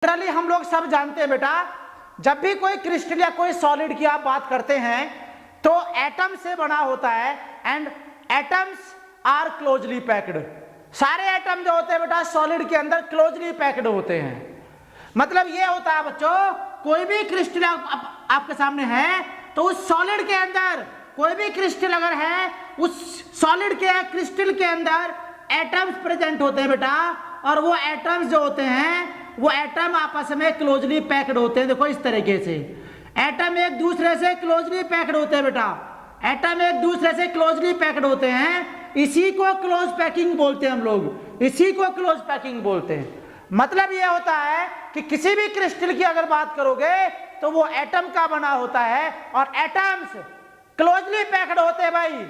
Generally हम लोग सब जानते हैं बेटा, जब भी कोई क्रिस्टल या कोई सॉलिड की आप बात करते हैं तो एटम से बना होता है and atoms are closely packed. सारे एटम जो होते हैं बेटा सॉलिड के अंदर क्लोजली पैक्ड होते हैं। मतलब ये होता है बच्चों, कोई भी क्रिस्टल आपके सामने है तो उस सॉलिड के अंदर कोई भी क्रिस्टल अगर है, उस सॉलिड के क्रिस्टल के अंदर एटम्स प्रेजेंट होते हैं बेटा, और वो एटम्स जो होते हैं वो एटम आपस में क्लोजली पैक्ड होते हैं। देखो इस तरीके से एटम एक दूसरे से क्लोजली पैक्ड होते हैं बेटा, एटम एक दूसरे से क्लोजली पैक्ड होते हैं। इसी को क्लोज पैकिंग बोलते हैं हम लोग, इसी को क्लोज पैकिंग बोलते हैं। मतलब ये होता है कि किसी भी क्रिस्टल की अगर बात करोगे तो वो एटम का बना होता है और एटम्स क्लोजली पैक्ड होते हैं भाई,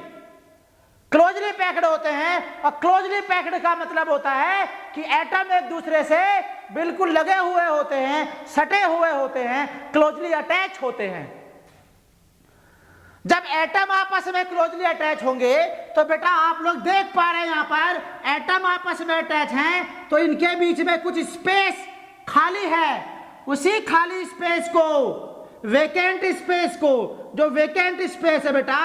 क्लोजली पैक्ड होते हैं। और क्लोजली पैक्ड का मतलब होता है कि एटम एक दूसरे से बिल्कुल लगे हुए होते हैं, सटे हुए होते हैं, क्लोजली अटैच होते हैं। जब एटम आपस में क्लोजली अटैच होंगे तो बेटा आप लोग देख पा रहे हैं यहां पर एटम आपस में अटैच हैं तो इनके बीच में कुछ स्पेस खाली है। उसी खाली स्पेस को, वेकेंट स्पेस को, जो वेकेंट स्पेस है बेटा,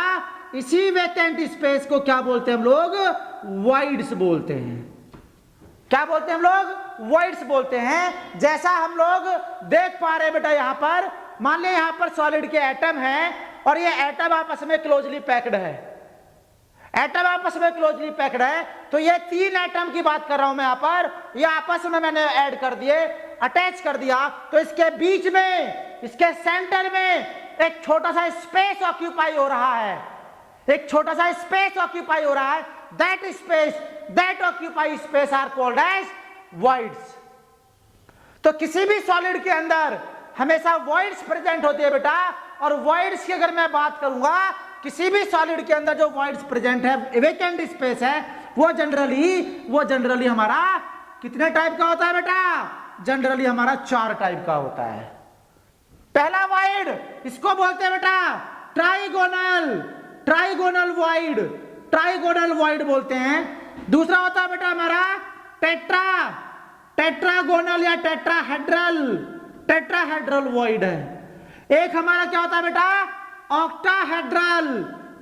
इसी वेकेंट स्पेस को क्या बोलते हैं हम लोग? वॉइड्स बोलते हैं। क्या बोलते हैं हम लोग? वॉइड्स बोलते हैं। जैसा हम लोग देख पा रहे हैं बेटा यहां पर, मान लिया यहां पर सॉलिड के एटम हैं और ये एटम आपस में क्लोजली पैक्ड है, एटम आपस में क्लोजली पैक्ड है। तो ये तीन एटम की बात कर रहा हूं मैं यहां पर, ये आपस में मैंने ऐड कर दिए, अटैच कर दिया। तो इसके बीच में, इसके सेंटर में एक छोटा सा स्पेस ऑक्यूपाई हो रहा है, एक छोटा सा स्पेस ऑक्यूपाई हो रहा है। That space, that occupy space are called as voids. तो किसी भी सॉलिड के अंदर हमेशा वॉइड्स प्रेजेंट होती है बेटा, और वॉइड्स की अगर मैं बात करूंगा, किसी भी सॉलिड के अंदर जो वॉइड्स प्रेजेंट है, वेकेंट स्पेस है, वो जनरली हमारा कितने टाइप का होता है बेटा? जनरली हमारा 4 टाइप का होता है। पहला वॉइड, इसको बोलते हैं बेटा trigonal, trigonal void, trigonal void बोलते हैं। दूसरा होता है बेटा हमारा टेट्रा, टेट्रागोनल या टेट्राहेड्रल, टेट्राहेड्रल वॉइड है। एक हमारा क्या होता है बेटा? ऑक्टाहेड्रल,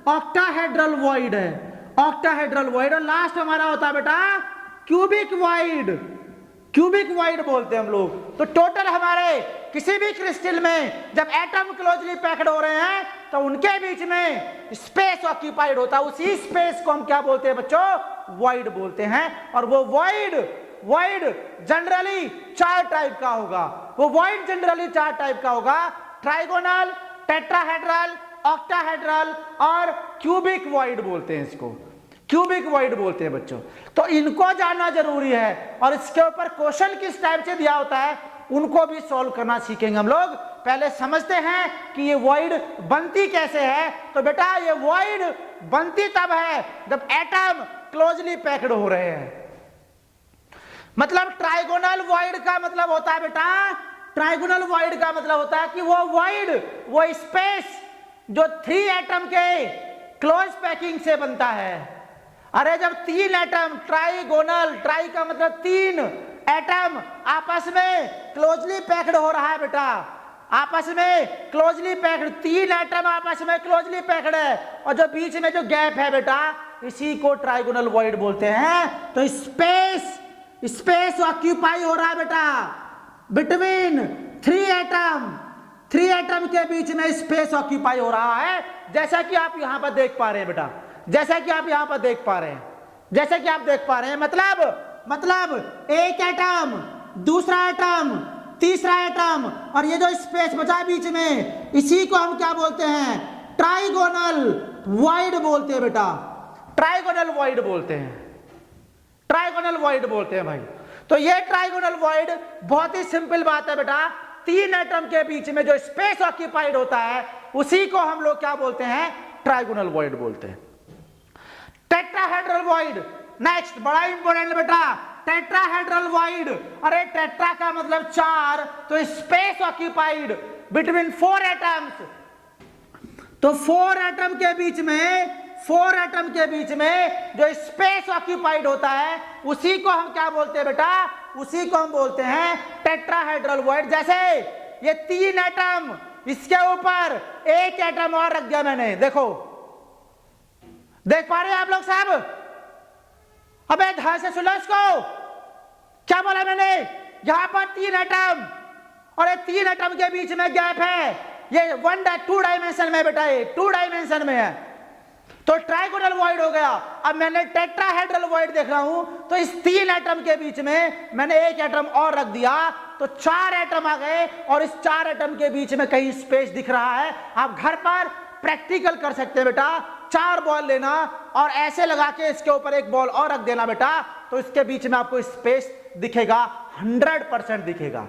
ऑक्टाहेड्रल वॉइड है, ऑक्टाहेड्रल वॉइड। और लास्ट हमारा होता है बेटा क्यूबिक वॉइड, क्यूबिक वॉइड बोलते हैं हम लोग। तो टोटल हमारे किसी भी क्रिस्टल में जब एटम क्लोजली पैक्ड हो रहे हैं तो उनके बीच में स्पेस ऑक्यूपाइड होता है, उसी स्पेस को हम क्या बोलते हैं बच्चों? वॉइड बोलते हैं। और वो वॉइड जनरली 4 टाइप का होगा, वो वॉइड जनरली 4 टाइप का होगा, ट्राइगोनल, टेट्राहेड्रल, ऑक्टाहेड्रल और क्यूबिक वॉइड बोलते हैं इसको, क्यूबिक वॉइड बोलते हैं बच्चों। तो इनको जानना जरूरी है और इसके ऊपर क्वेश्चन किस टाइप से दिया होता है उनको भी सॉल्व करना सीखेंगे हम लोग। पहले समझते हैं कि ये वॉइड बनती कैसे है। तो बेटा ये वॉइड बनती तब है जब एटम क्लोजली पैक्ड हो रहे हैं। मतलब ट्राइगोनल वॉइड का मतलब होता है बेटा, ट्राइगोनल वॉइड का मतलब होता है कि वो वॉइड, वो स्पेस जो 3 एटम के क्लोज पैकिंग से बनता है। अरे जब 3 एटम, ट्राइगोनल, ट्राई का मतलब 3 एटम आपस में क्लोजली पैक्ड हो रहा है बेटा, आपस में क्लोजली पैक्ड, 3 एटम आपस में क्लोजली पैक्ड है और जो बीच में जो गैप है बेटा, इसी को ट्राइगोनल वॉइड बोलते हैं। तो स्पेस ऑक्यूपाई हो रहा है बेटा बिटवीन 3 एटम, 3 एटम के बीच में स्पेस ऑक्यूपाई हो रहा है। जैसा कि आप यहां पर देख पा रहे हैं बेटा, जैसा कि आप यहां पर देख पा रहे हैं, जैसा कि आप देख पा रहे हैं। मतलब एक एटम, दूसरा एटम, तीसरा एटम और ये जो स्पेस बचा बीच में, इसी को हम क्या बोलते हैं? ट्राइगोनल वॉइड बोलते हैं बेटा, ट्राइगोनल वॉइड बोलते हैं, ट्राइगोनल वॉइड बोलते हैं भाई। तो ये ट्राइगोनल वॉइड बहुत ही सिंपल बात है बेटा, 3 एटम के बीच में जो स्पेस ऑक्यूपाइड होता है उसी को हम लोग क्या बोलते हैं? ट्राइगोनल वॉइड बोलते हैं। टेट्राहेड्रल वॉइड नेक्स्ट, बड़ा इंपॉर्टेंट बेटा, टेट्राहेड्रल वॉइड। अरे टेट्रा का मतलब 4, तो स्पेस ऑक्यूपाइड बिटवीन 4 एटम्स। तो 4 एटम के बीच में, 4 एटम के बीच में जो स्पेस ऑक्यूपाइड होता है उसी को हम क्या बोलते हैं बेटा? उसी को हम बोलते हैं टेट्राहेड्रल वॉइड। जैसे ये 3 एटम, इसके ऊपर एक एटम और रख दिया मैंने, देखो, देख पा रहे हैं आप लोग साहब? अबे ध्यान से सुनो इसको, क्या बोला मैंने? यहां पर 3 एटम और ये 3 एटम के बीच में गैप है, ये 2 डायमेंशन में बेटा, ये 2 डायमेंशन में है, तो ट्राइगोनल वॉइड हो गया। अब मैंने टेट्राहेड्रल वॉइड देख रहा हूं, तो इस 3 एटम के बीच में मैंने एक एटम और रख दिया, तो 4 एटम आ गए, और इस 4 एटम के बीच में कहीं स्पेस दिख रहा है। आप घर पर प्रैक्टिकल कर सकते हैं बेटा, 4 बॉल लेना और ऐसे लगा के इसके ऊपर एक बॉल और रख देना बेटा, तो इसके बीच में आपको स्पेस दिखेगा, 100% दिखेगा,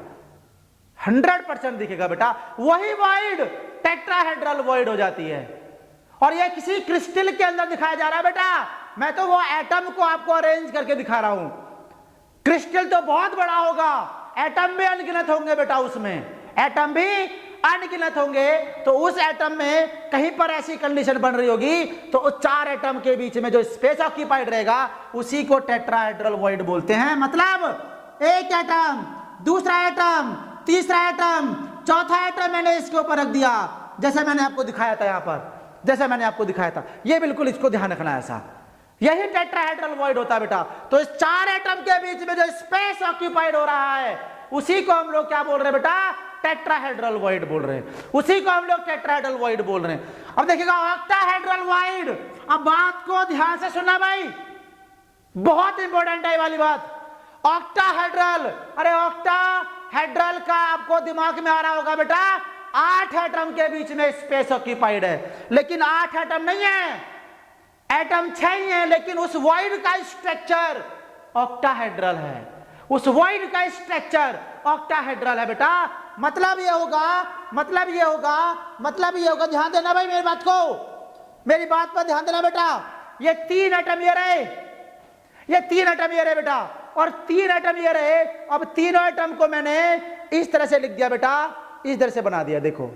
100% दिखेगा बेटा। वही वॉइड टेट्राहेड्रल वॉइड हो जाती है। और ये किसी क्रिस्टल के अंदर दिखाया जा रहा है बेटा, मैं तो वो एटम को आपको अरेंज करके दिखा रहा हूं। क्रिस्टल तो बहुत बड़ा होगा, एटम भी अनगिनत होंगे बेटा, उसमें एटम भी अनगिनत होंगे, तो उस एटम में कहीं पर ऐसी कंडीशन बन रही होगी, तो उस 4 एटम के बीच में जो स्पेस ऑक्यूपाइड रहेगा उसी को टेट्राहेड्रल वॉइड बोलते हैं। मतलब एक एटम, दूसरा एटम, तीसरा एटम, चौथा एटम मैंने इसके ऊपर रख दिया, जैसे मैंने आपको दिखाया था यहां पर, जैसे मैंने आपको दिखाया था, ये बिल्कुल इसको ध्यान रखना है, ऐसा यही टेट्राहेड्रल वॉइड होता है बेटा। तो इस 4 एटम के बीच में जो स्पेस ऑक्यूपाइड हो रहा है उसी को हम लोग क्या बोल रहे हैं बेटा? टेट्राहेड्रल वॉइड बोल रहे हैं, उसी को हम लोग टेट्राहेड्रल वॉइड बोल रहे हैं। अब देखिएगा ऑक्टाहेड्रल वॉइड, अब बात को ध्यान से सुनना भाई, बहुत इंपॉर्टेंट है ये वाली बात। ऑक्टाहेड्रल, अरे ऑक्टाहेड्रल का आपको दिमाग में आ रहा होगा बेटा, 8 एटम के बीच में स्पेस ऑक्यूपाइड है, लेकिन 8 एटम नहीं है, एटम 6 ही है, लेकिन उस वॉइड का स्ट्रक्चर ऑक्टाहेड्रल है, उस वॉइड का स्ट्रक्चर ऑक्टाहेड्रल है बेटा। मतलब ये होगा, मतलब ये होगा, मतलब ये होगा, ध्यान देना भाई मेरी बात को, मेरी बात पर ध्यान देना बेटा। ये 3 एटम ये रहे, ये 3 एटम ये रहे बेटा, और 3 एटम ये रहे। अब तीनों एटम को मैंने इस तरह से लिख दिया बेटा, इस तरह से बना दिया, देखो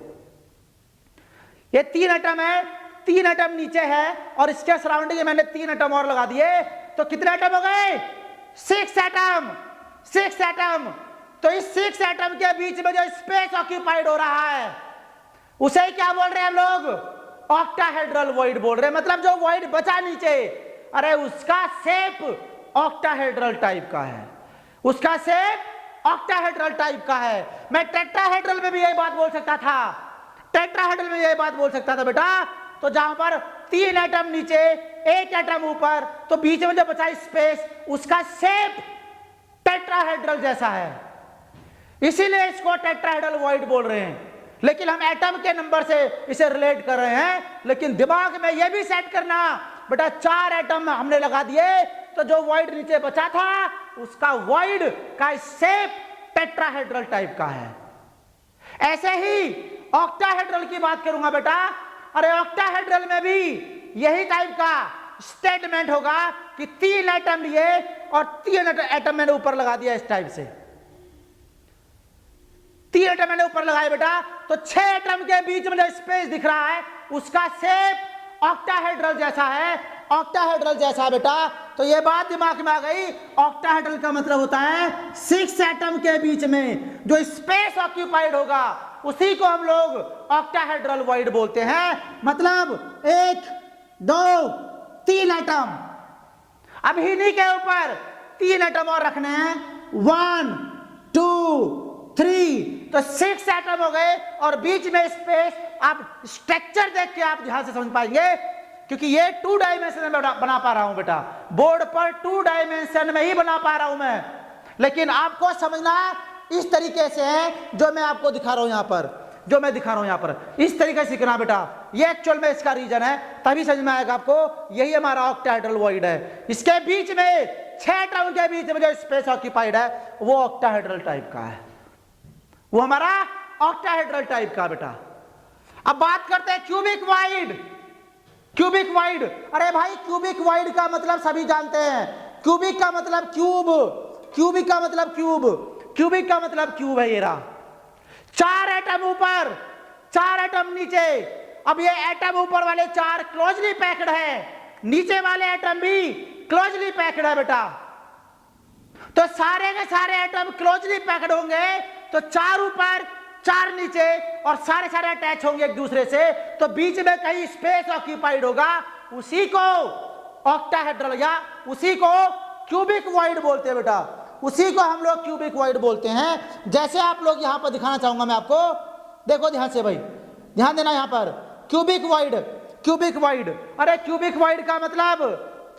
ये 3 एटम है, 3 एटम नीचे है, और इसके सराउंडिंग में मैंने 3 एटम और लगा दिए, तो कितने एटम हो गए? 6 एटम, 6 एटम। तो इस 6 एटम के बीच में जो स्पेस ऑक्यूपाइड हो रहा है उसे क्या बोल रहे हैं हम लोग? ऑक्टाहेड्रल वॉइड बोल रहे हैं। मतलब जो वॉइड बचा नीचे, अरे उसका शेप ऑक्टाहेड्रल टाइप का है, उसका शेप ऑक्टाहेड्रल टाइप का है। मैं टेट्राहेड्रल में भी यही बात बोल सकता था, टेट्राहेड्रल में यही बात बोल सकता था बेटा। तो जहां पर 3 एटम नीचे, 1 एटम ऊपर, तो बीच में जो बचा स्पेस उसका शेप टेट्राहेड्रल जैसा है, इसीलिए इसको टेट्राहेड्रल वॉइड बोल रहे हैं। लेकिन हम एटम के नंबर से इसे रिलेट कर रहे हैं, लेकिन दिमाग में यह भी सेट करना बेटा, 4 एटम हमने लगा दिए, तो जो वॉइड नीचे बचा था उसका वॉइड का शेप टेट्राहेड्रल टाइप का है। ऐसे ही ऑक्टाहेड्रल की बात करूंगा बेटा, अरे ऑक्टाहेड्रल में भी यही टाइप का स्टेटमेंट होगा कि 3 एटम लिए और 3 एटम मैंने ऊपर लगा दिया, इस टाइप से 3 एटम मैंने ऊपर लगाए बेटा, तो 6 एटम के बीच में जो स्पेस दिख रहा है उसका शेप ऑक्टाहेड्रल जैसा है, ऑक्टाहेड्रल जैसा है बेटा। तो ये बात दिमाग में आ गई, ऑक्टाहेड्रल का मतलब होता है 6 एटम के बीच में जो स्पेस ऑक्यूपाइड होगा उसी को हम लोग ऑक्टाहेड्रल वॉइड बोलते हैं। मतलब 1 2 3 एटम, अब इन्हीं के ऊपर 3 एटम और रखने हैं, 1 2 3, तो 6 एटम हो गए, और बीच में स्पेस। आप स्ट्रक्चर देख के आप ध्यान से समझ पाएंगे, क्योंकि ये 2 डायमेंशन में बना पा रहा हूं बेटा, बोर्ड पर 2 डायमेंशन में ही बना पा रहा हूं मैं, लेकिन आपको समझना इस तरीके से है जो मैं आपको दिखा रहा हूं यहां पर, जो मैं दिखा रहा हूं यहां पर, इस तरीके से सीखना बेटा। ये एक्चुअल में इसका रीजन है, तभी समझ में आएगा आपको। यही हमारा ऑक्टाहेड्रल वॉइड है, इसके बीच में 6 एटम के बीच में जो स्पेस ऑक्यूपाइड है वो ऑक्टाहेड्रल टाइप का है, वो हमारा ऑक्टाहेड्रल टाइप का बेटा। अब बात करते हैं क्यूबिक वॉइड। क्यूबिक वॉइड, अरे भाई क्यूबिक वॉइड का मतलब सभी जानते हैं, क्यूबिक का मतलब क्यूब, क्यूबिक का मतलब क्यूब, क्यूबिक का मतलब क्यूब है। ये रहा 4 एटम ऊपर, 4 एटम नीचे। अब ये एटम ऊपर वाले 4 क्लोजली पैक्ड है, नीचे वाले एटम भी क्लोजली पैक्ड है बेटा। तो सारे के सारे एटम क्लोजली पैक्ड होंगे, तो 4 ऊपर 4 नीचे और सारे सारे अटैच होंगे एक दूसरे से, तो बीच में कहीं स्पेस ऑक्यूपाइड होगा, उसी को ऑक्टाहेड्रल या उसी को क्यूबिक वॉइड बोलते हैं बेटा, उसी को हम लोग क्यूबिक वॉइड बोलते हैं। जैसे आप लोग यहां पर दिखाना चाहूंगा मैं आपको, देखो ध्यान से भाई, ध्यान देना यहां पर, क्यूबिक वॉइड, क्यूबिक वॉइड, अरे क्यूबिक वॉइड का मतलब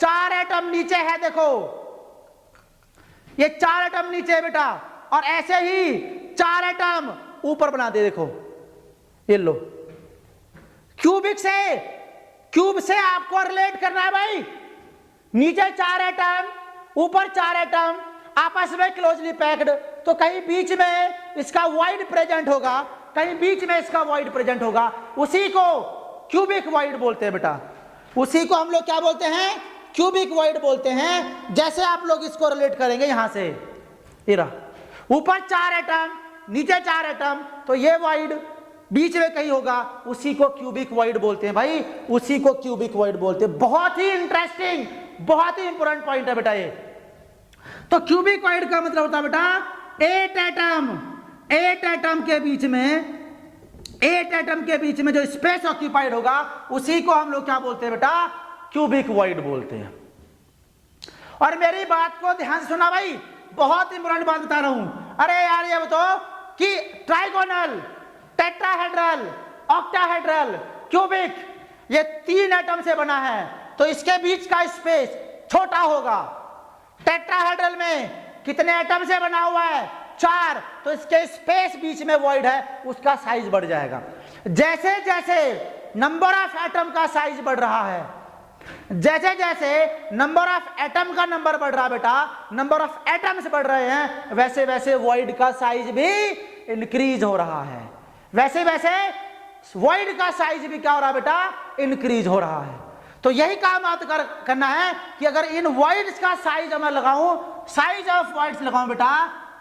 4 एटम नीचे है, देखो ये 4 एटम नीचे है बेटा, और ऐसे ही 4 एटम ऊपर बना दे, देखो ये लो, क्यूबिक से, क्यूब से आपको रिलेट करना है भाई, नीचे 4 एटम ऊपर 4 एटम आपस में क्लोजली पैक्ड, तो कहीं बीच में इसका वॉइड प्रेजेंट होगा, कहीं बीच में इसका वॉइड प्रेजेंट होगा, उसी को क्यूबिक वॉइड बोलते हैं बेटा, उसी को हम लोग क्या बोलते हैं, क्यूबिक वॉइड बोलते हैं। जैसे आप लोग इसको रिलेट करेंगे यहां से, ऊपर 4 एटम नीचे 4 एटम, तो ये वॉइड बीच में कहीं होगा, उसी को क्यूबिक वॉइड बोलते हैं भाई, उसी को क्यूबिक वॉइड बोलते हैं। बहुत ही इंटरेस्टिंग, बहुत ही इंपॉर्टेंट पॉइंट है बेटा ये। तो क्यूबिक वॉइड का मतलब होता है बेटा 8 एटम, 8 एटम के बीच में, 8 एटम के बीच में जो स्पेस ऑक्यूपाइड होगा, उसी को हम लोग क्या बोलते हैं बेटा, क्यूबिक वॉइड बोलते हैं। और मेरी बात को ध्यान से सुना भाई, बहुत इंपॉर्टेंट बात बता रहा हूं। अरे यार ये बताओ कि ट्राइगोनल, टेट्राहेड्रल, ऑक्टाहेड्रल, क्यूबिक, ये 3 एटम से बना है, तो इसके बीच का स्पेस छोटा होगा। टेट्राहेड्रल में कितने एटम से बना हुआ है, 4, तो इसके स्पेस बीच में वॉइड है, उसका साइज बढ़ जाएगा। जैसे जैसे नंबर ऑफ एटम का साइज बढ़ रहा है, जैसे जैसे नंबर ऑफ एटम का नंबर बढ़ रहा है बेटा, नंबर ऑफ एटम्स बढ़ रहे हैं, वैसे वैसे वॉइड का साइज भी इंक्रीज हो रहा है, वैसे वैसे वॉइड का साइज भी क्या हो रहा है बेटा, इंक्रीज हो रहा है। तो यही काम आप करना है कि अगर इन वॉइड्स का साइज मैं लगाऊं, साइज ऑफ वॉइड्स लगाऊं बेटा,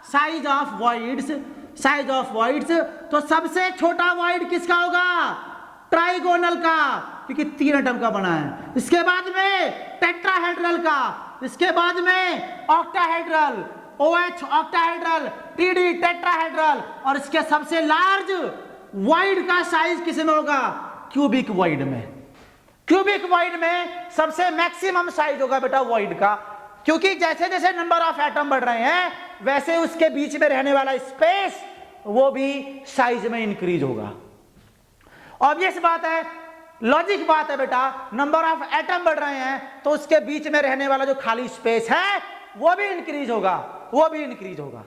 size of voids, size of voids, तो सबसे छोटा वॉइड किसका होगा, ट्राइगोनल का, क्योंकि 3 एटम का बना है। इसके बाद में टेट्राहेड्रल का, इसके बाद में octahedral, OH octahedral, TD tetrahedral, और इसके सबसे लार्ज वॉइड का साइज किस में होगा, क्यूबिक वॉइड में। क्यूबिक वॉइड में सबसे मैक्सिमम साइज होगा बेटा वॉइड का, क्योंकि जैसे जैसे नंबर ऑफ एटम बढ़ रहे हैं, वैसे उसके बीच में रहने वाला स्पेस वो भी साइज में इंक्रीज होगा। ऑब्वियस बात है, लॉजिक बात है बेटा, नंबर ऑफ एटम बढ़ रहे हैं तो उसके बीच में रहने वाला जो खाली स्पेस है वो भी इंक्रीज होगा, वो भी इंक्रीज होगा,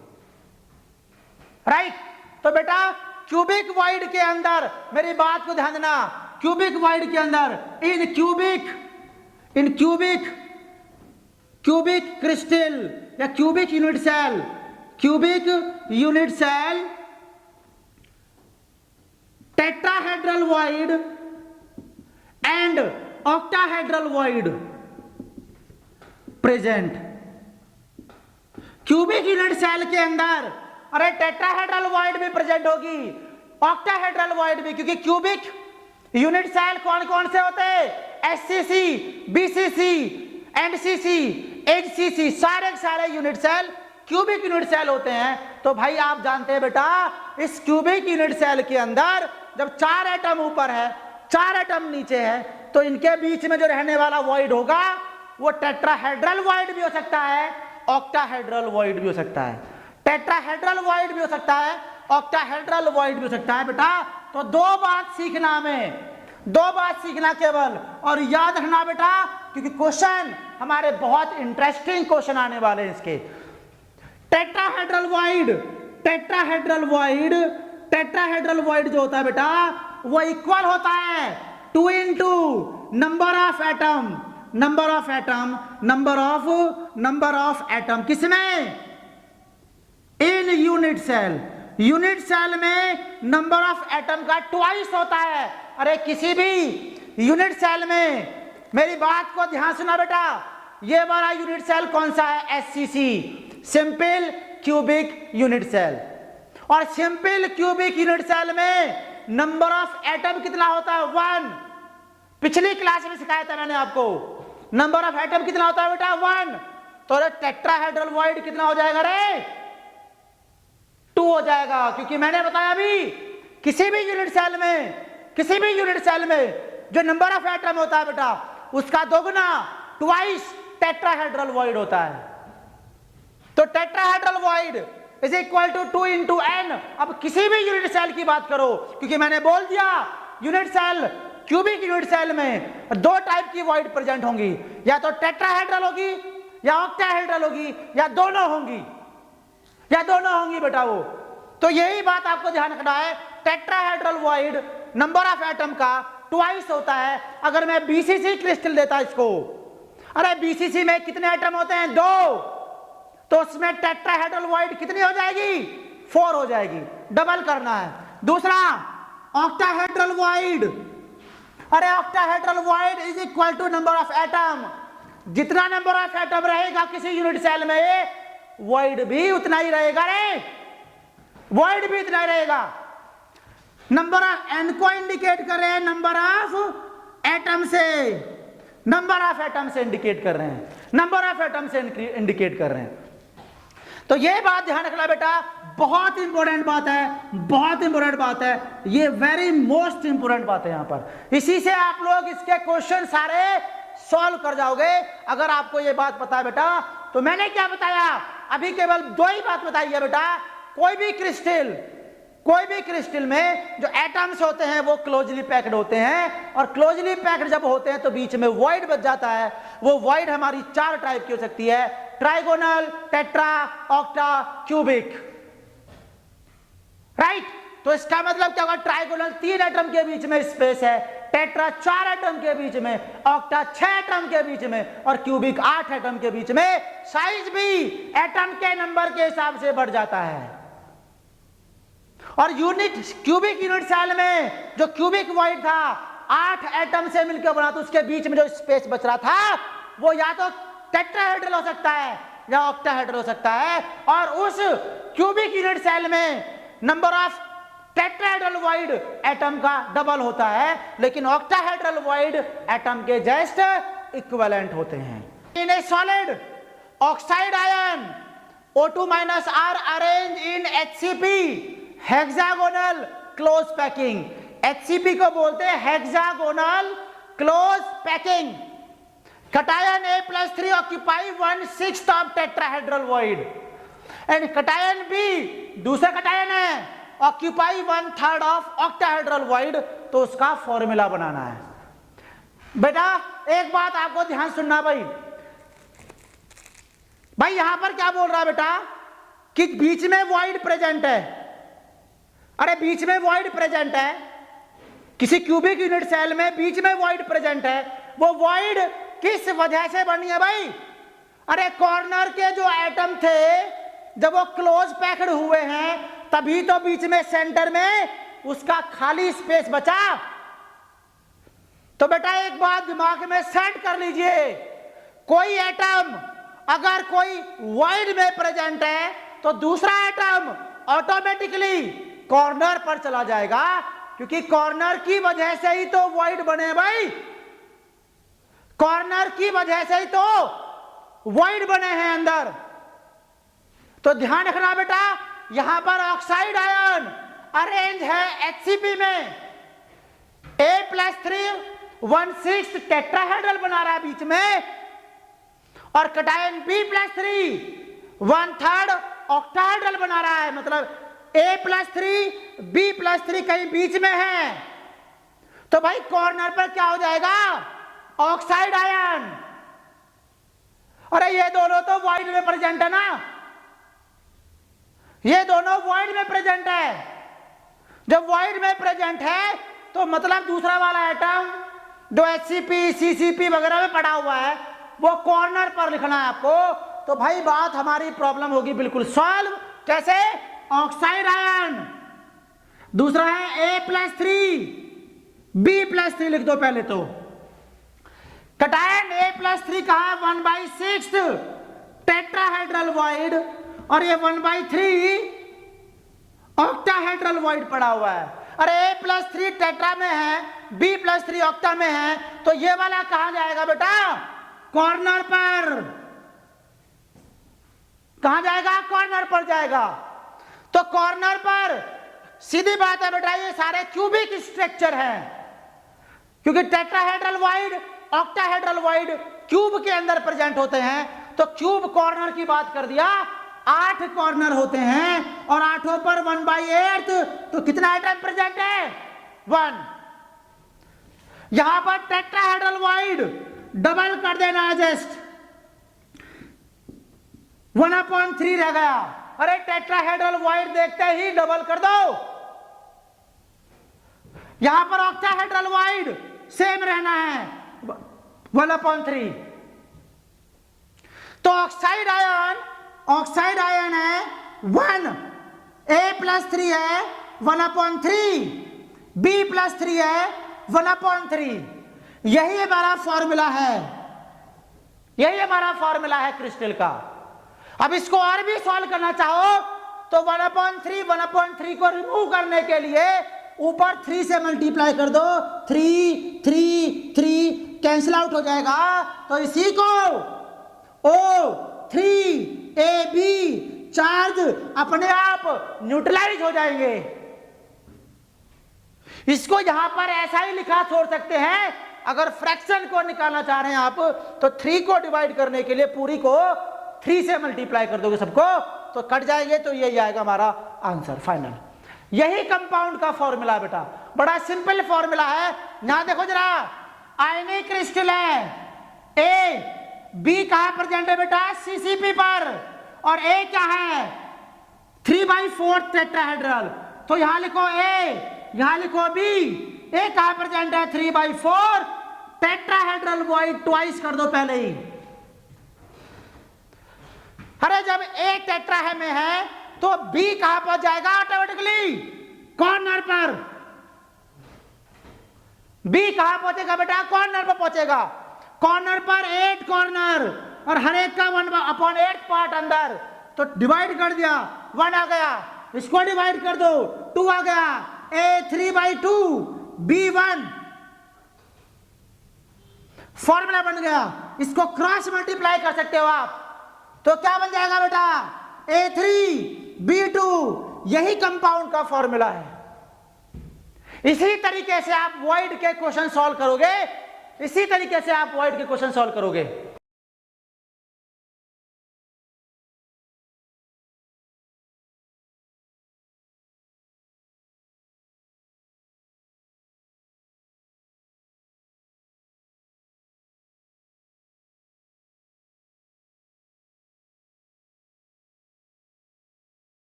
राइट। तो बेटा क्यूबिक वॉइड के अंदर मेरी बात को ध्यान देना, क्यूबिक वॉइड के अंदर इन क्यूबिक क्रिस्टल या cubic unit cell, cubic unit cell, tetrahedral void and octahedral void present. Cubic unit cell के अंदर अरे टेट्राहेड्रल वॉइड भी प्रेजेंट होगी, ऑक्टाहेड्रल वॉइड भी, क्योंकि क्यूबिक यूनिट सेल कौन कौन से होते हैं, SCC, BCC, NCC, HCC, सारे सारे unit cell cubic unit cell होते हैं। तो भाई आप जानते हैं बेटा, इस क्यूबिक यूनिट सेल के अंदर जब 4 एटम ऊपर है 4 एटम नीचे है, तो इनके बीच में जो रहने वाला वॉइड होगा वो टेट्राहेड्रल वॉइड भी हो सकता है, ऑक्टाहेड्रल वॉइड भी हो सकता है, टेट्राहेड्रल वॉइड भी हो सकता है, ऑक्टाहेड्रल वॉइड भी हो सकता है बेटा। तो 2 बात सीखना में, 2 बात सीखना केवल, और याद रखना बेटा, क्योंकि क्वेश्चन हमारे बहुत इंटरेस्टिंग क्वेश्चन आने वाले हैं इसके। Tetrahedral void, tetrahedral void, tetrahedral void जो होता है बेटा वो इक्वल होता है 2 into number of atom, number of atom, number of atom किसमें, in unit cell. Unit cell में नंबर ऑफ एटम का ट्वाइस होता है। अरे किसी भी यूनिट सेल में, मेरी बात को ध्यान सुना बेटा, ये वाला यूनिट सेल कौन सा है, SCC, simple cubic unit cell. और सिंपल क्यूबिक यूनिट सेल में नंबर ऑफ एटम कितना होता है, 1। पिछली क्लास में सिखाया था मैंने आपको, नंबर ऑफ एटम कितना होता है बेटा, 1। तो टेट्राहेड्रल वॉइड कितना हो जाएगा रे? 2 हो जाएगा, क्योंकि मैंने बताया अभी किसी भी यूनिट सेल में जो नंबर ऑफ एटम होता है बेटा उसका दोगुना, ट्वाइस टेट्राहेड्रल वॉइड होता है। तो tetrahedral void is equal to 2 into N. अब किसी भी यूनिट सेल की बात करो, क्योंकि मैंने बोल दिया unit cell, cubic unit cell में 2 टाइप की वॉइड प्रेजेंट होंगी, या तो टेट्राहेड्रल होगी या ऑक्टाहेड्रल होगी, या दोनों होंगी बेटा वो। तो यही बात आपको ध्यान रखना है, tetrahedral void number of atom का ट्वाइस होता है। अगर मैं बीसीसी क्रिस्टल देता इसको, अरे बीसीसी में कितने एटम होते हैं? 2, तो उसमें टेट्राहेड्रल वॉइड कितनी हो जाएगी? 4 हो जाएगी, डबल करना है। दूसरा ऑक्टाहेड्रल वॉइड, अरे octahedral void is equal to number of atom. जितना नंबर ऑफ एटम रहेगा किसी यूनिट सेल में, वॉइड भी उतना ही रहेगा रे, वॉइड भी इतना ही रहेगा। नंबर ऑफ एन को इंडिकेट कर रहे हैं नंबर ऑफ एटम से, इंडिकेट कर रहे हैं, तो ये बात ध्यान रखना बेटा, बहुत इंपॉर्टेंट बात है, ये वेरी मोस्ट इंपॉर्टेंट बात है यहां पर। इसी से आप लोग इसके क्वेश्चन सारे सॉल्व कर जाओगे अगर आपको ये बात पता है बेटा। तो मैंने क्या बताया अभी? केवल 2 ही बात बताई है बेटा। कोई भी क्रिस्टल में जो एटम्स होते हैं वो क्लोजली पैक्ड होते हैं, और क्लोजली पैक्ड जब होते हैं तो बीच में वॉइड बच जाता है। वो वॉइड हमारी 4 टाइप की हो सकती है, trigonal, tetra, octa, cubic, right. तो इसका मतलब क्या होगा? ट्राइगोनल 3 एटम के बीच में स्पेस है, टेट्रा 4 एटम के बीच में, ऑक्टा 6 एटम के बीच में, और क्यूबिक 8 एटम के बीच में। साइज भी एटम के नंबर के हिसाब से बढ़ जाता है। और क्यूबिक यूनिट सेल में जो क्यूबिक वॉइड था 8 एटम से मिलकर बना, तो उसके बीच में जो स्पेस बच रहा था वो या तो टेट्राहेड्रल हो सकता है या ऑक्टाहेड्रल हो सकता है। और उस क्यूबिक यूनिट सेल में number of tetrahedral void atom का डबल होता है, लेकिन ऑक्टाहेड्रल वॉइड एटम के जस्ट इक्विवेलेंट होते हैं। In a solid oxide ion O2 - R arrange in HCP hexagonal close packing. HCP को बोलते हैं hexagonal close packing. cation A+3 occupy 1/6 of tetrahedral void, and cation B दूसरा cation है, occupy 1/3 of octahedral void. तो उसका formula बनाना है बेटा। एक बात आपको ध्यान सुनना भाई यहां पर क्या बोल रहा है बेटा कि बीच में वॉइड प्रेजेंट है। अरे बीच में वॉइड प्रेजेंट है, किसी क्यूबिक यूनिट सेल में बीच में वॉइड प्रेजेंट है। वो वॉइड किस वजह से बनी है भाई? अरे कॉर्नर के जो एटम थे जब वो क्लोज पैक्ड हुए हैं तभी तो बीच में सेंटर में उसका खाली स्पेस बचा। तो बेटा एक बात दिमाग में सेट कर लीजिए, कोई एटम अगर कोई वॉइड में प्रेजेंट है तो दूसरा एटम ऑटोमेटिकली कॉर्नर पर चला जाएगा, क्योंकि कॉर्नर की वजह से ही तो वॉइड बने भाई, कॉर्नर की वजह से ही तो वॉइड बने हैं अंदर। तो ध्यान रखना बेटा, यहां पर ऑक्साइड आयन अरेंज है HCP में, A+3 1/6 टेट्राहेड्रल बना रहा है बीच में, और cation B+3 1/3 ऑक्टाहेड्रल बना रहा है। मतलब A+3 B+3 कहीं बीच में है, तो भाई कॉर्नर पर क्या हो जाएगा? Oxide ion. अरे ये दोनों तो वॉइड में प्रेजेंट है ना, ये दोनों वॉइड में प्रेजेंट है। जब वॉइड में प्रेजेंट है तो मतलब दूसरा वाला एटम जो HCP CCP वगैरह में पड़ा हुआ है वो कॉर्नर पर लिखना है आपको। तो भाई बात हमारी प्रॉब्लम होगी बिल्कुल सॉल्व। कैसे? ऑक्साइड आयन, दूसरा है A+3 B+3 लिख दो पहले तो। cation A+3 कहा है 1/6 टेट्राहेड्रल वॉइड, और ये 1/3 ऑक्टाहेड्रल वॉइड पड़ा हुआ है। अरे A+3 टेट्रा में है, B+3 ऑक्टा में है, तो ये वाला कहां जाएगा बेटा? कॉर्नर पर। कहां जाएगा? कॉर्नर पर जाएगा। तो कॉर्नर पर सीधी बात है बेटा, ये सारे क्यूबिक स्ट्रक्चर हैं, क्योंकि tetrahedral void, octahedral wide cube के अंदर प्रेजेंट होते हैं। तो क्यूब कॉर्नर की बात कर दिया, 8 कॉर्नर होते हैं और 8 पर 1/8, तो कितना एटम प्रेजेंट है? 1। यहां पर टेट्राहेड्रल वाइड डबल कर देना है, जस्ट 1/3 रह गया। अरे टेट्राहेड्रल वाइड देखते ही डबल कर दो। यहां पर ऑक्टाहेड्रल वाइड सेम रहना है, 1/3। तो ऑक्साइड आयन है 1, A+3 है 1/3, B+3 है 1/3। यही हमारा फॉर्मूला है, यही हमारा फॉर्मूला है क्रिस्टल का। अब इसको और भी सॉल्व करना चाहो तो 1/3 को रिमूव करने के लिए ऊपर 3 से मल्टीप्लाई कर दो, 3 कैंसिल आउट हो जाएगा। तो इसी को O3AB चार्ज अपने आप न्यूट्रलाइज हो जाएंगे। इसको यहां पर ऐसा ही लिखा छोड़ सकते हैं, अगर फ्रैक्शन को निकालना चाह रहे हैं आप तो 3 को डिवाइड करने के लिए पूरी को 3 से मल्टीप्लाई कर दोगे सबको, तो कट जाएंगे, तो यही आएगा हमारा आंसर फाइनल। यही कंपाउंड का फॉर्मूला बेटा, बड़ा सिंपल फॉर्मूला है। यहां देखो जरा, आयनिक क्रिस्टल है ए, बी कहां प्रेजेंट है बेटा? सीसीपी पर, और ए क्या है? 3/4 टेट्राहेड्रल। तो यहां लिखो ए, यहां लिखो बी। ए कहां प्रेजेंट है? 3/4 टेट्राहेड्रल वाइड, ट्वाइस कर दो पहले ही। अरे जब ए टेट्रा में है तो बी कहां पहुंच जाएगा? ऑटोमेटिकली कॉर्नर पर। बी कहां पहुंचेगा बेटा? कॉर्नर पर पहुंचेगा। कॉर्नर पर 8 कॉर्नर और हर एक का 1/8 पार्ट अंदर, तो डिवाइड कर दिया, 1 आ गया। इसको डिवाइड कर दो, 2 आ गया। A 3/2, B1 फॉर्मूला बन गया। इसको क्रॉस मल्टीप्लाई कर सकते हो आप, तो क्या बन जाएगा बेटा? A3B2। यही कंपाउंड का फॉर्मूला है। इसी तरीके से आप वॉइड के क्वेश्चन सॉल्व करोगे, इसी तरीके से आप वॉइड के क्वेश्चन सॉल्व करोगे।